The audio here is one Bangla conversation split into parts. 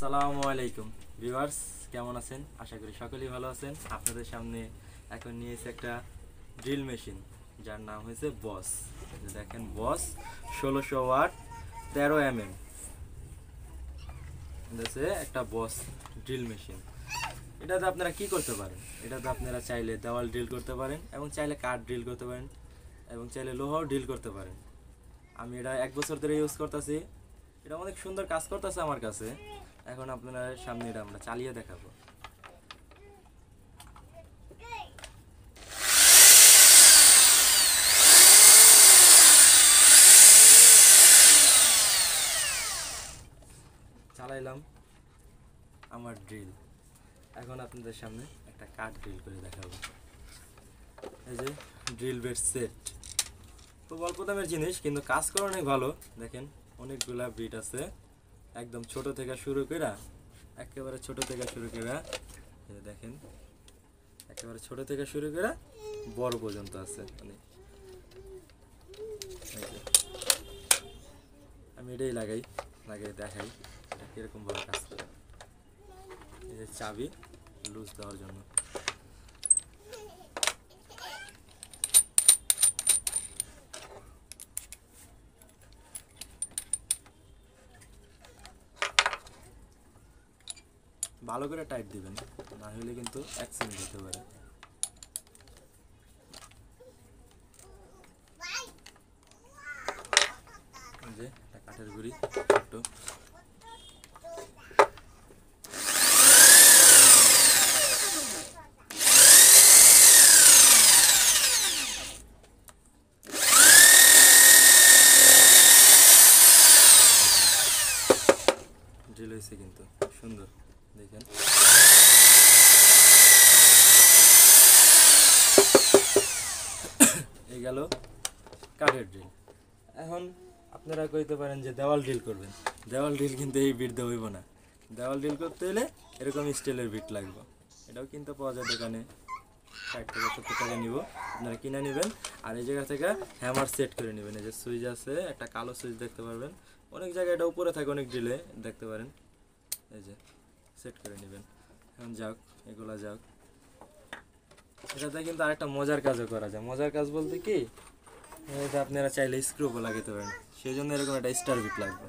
আসসালামু আলাইকুম ভিউয়ার্স, কেমন আছেন? আশা করি সকলেই ভালো আছেন। আপনাদের সামনে এখন নিয়ে এসে একটা ড্রিল মেশিন, যার নাম হয়েছে বস। দেখেন, বস 1600 ওয়াট 13 mm একটা বস ড্রিল মেশিন। এটাতে আপনারা কি করতে পারেন? এটাতে আপনারা চাইলে দেওয়াল ড্রিল করতে পারেন, এবং চাইলে কাঠ ড্রিল করতে পারেন, এবং চাইলে লোহাও ড্রিল করতে পারেন। আমি এটা 1 বছর ধরে ইউজ করতেছি। এটা অনেক সুন্দর কাজ করতেছে আমার কাছে। এখন আপনারা সামনে এটা আমরা চালিয়ে দেখাবো। চালাইলাম আমার ড্রিল। এখন আপনাদের সামনে একটা কাঠ ড্রিল করে দেখাবো। এই যে ড্রিল বেড সেট, খুব অল্প দামের জিনিস, কিন্তু কাজ করে অনেক ভালো। দেখেন, অনেকগুলা বিট আছে, একদম ছোট থেকে শুরু করে, একেবারে ছোট থেকে শুরু করে, দেখেন একেবারে ছোট থেকে শুরু করে বড় পর্যন্ত আছে। আমি এটাই লাগাই দেখাই এটা কিরকম ভাবে কাজ করে। এই যে চাবি লুজ দেওয়ার জন্য। ভালো করে টাইট দিবেন, না হলে কিন্তু অ্যাক্সিডেন্ট হতে পারে। যে একটা কাঠের গুঁড়ি ছোট্ট, ড্রিল হয়েছে কিন্তু সুন্দর। দেখেন, এই গেল কাঠের ড্রিল। এখন আপনারা কইতে পারেন যে দেওয়াল ড্রিল করবেন। দেওয়াল ড্রিল কিন্তু এই বিট দিয়ে হইব না। দেওয়াল ড্রিল করতে হলে এরকম স্টিলের বিট লাগবে। এটাও কিনতে পাওয়া যায় দোকানে, 60 থেকে 70 টাকা নিব, আপনারা কিনে নেবেন। আর এই জায়গা থেকে হ্যামার সেট করে নেবেন। এই যে সুইচ আছে, একটা কালো সুইচ দেখতে পারবেন, অনেক জায়গায় এটা উপরে থাকে, অনেক ড্রিলে দেখতে পারেন। এই যে সেট করে নেবেন। এখন যাক, এগুলা যাক। এটাতে কিন্তু আরেকটা মজার কাজও করা যায়। মজার কাজ বলতে কি, এটা আপনারা চাইলে স্ক্রুও লাগাতে পারেন। সেই জন্য এরকম একটা স্টার বিট লাগবে।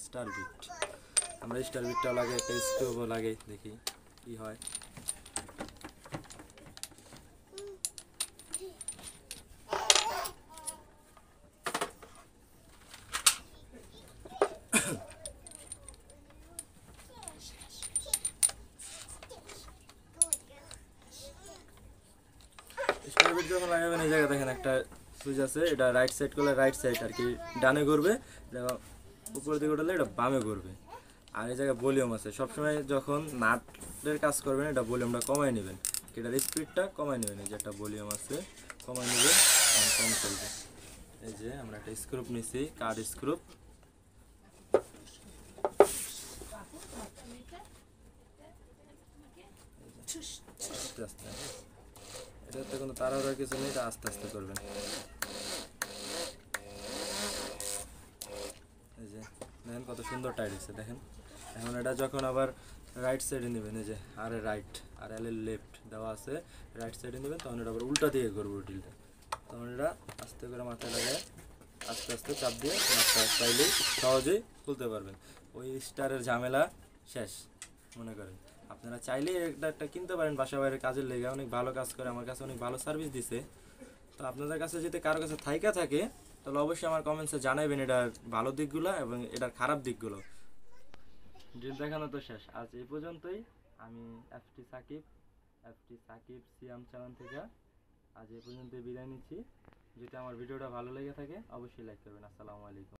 স্টার বিট, আমরা স্টার বিটটাও লাগে, একটা স্ক্রুও লাগে, দেখি কি হয়। স্টার বিট যখন লাগাবেন, এই জায়গায় দেখেন একটা সুইচ আছে, এটা রাইট সাইড করলে রাইট সাইড আর কি ডানে ঘুরবে, উপরের দিকে উঠলে এটা বামে ঘুরবে। আর এই জায়গায় ভলিউম আছে, সবসময় যখন নাটের কাজ করবেন এটা ভলিউমটা কমায় নেবেন, এটার স্পিডটা কমায় নেবেন। এই যে একটা ভলিউম আছে, কমায় নেবেন, কম চলবে। এই যে আমরা একটা স্ক্রুপ নিছি, কাঠ স্ক্রুপ। আস্তে আস্তে, এটাতে কোনো তাড়াহুড়ার কিছু নেই, এটা আস্তে আস্তে করবেন। এই যে দেখেন কত সুন্দর টাইট হয়েছে, দেখেন। এখন এটা যখন আবার রাইট সাইডে নেবেন, এই যে আর রাইট আর এল লেফট দেওয়া আছে, রাইট সাইডে নেবেন, তখন এটা আবার উল্টা দিকে করবো ড্রিলটা। তখন এটা আস্তে করে মাথায় লাগায় আস্তে আস্তে চাপ দিয়ে মাথা চাইলেই সহজেই খুলতে পারবেন। ওই স্টারের ঝামেলা শেষ। মনে করেন আপনারা চাইলেই একটা কিনতে পারেন বাসা বাইরের কাজের লেগে, অনেক ভালো কাজ করে, আমার কাছে অনেক ভালো সার্ভিস দিছে। তো আপনাদের কাছে যদি কারো কাছে থাইকা থাকে, তাহলে অবশ্যই আমার কমেন্টসে জানাবেন এটার ভালো দিকগুলো এবং এটার খারাপ দিকগুলো। ড্রিল দেখানো তো শেষ, আজ এই পর্যন্তই। আমি এফটি সাকিব সিয়াম চ্যানেল থেকে আজ এই পর্যন্ত বিদায় নিচ্ছি। যদি আমার ভিডিওটা ভালো লেগে থাকে, অবশ্যই লাইক করবেন। আসসালামু আলাইকুম।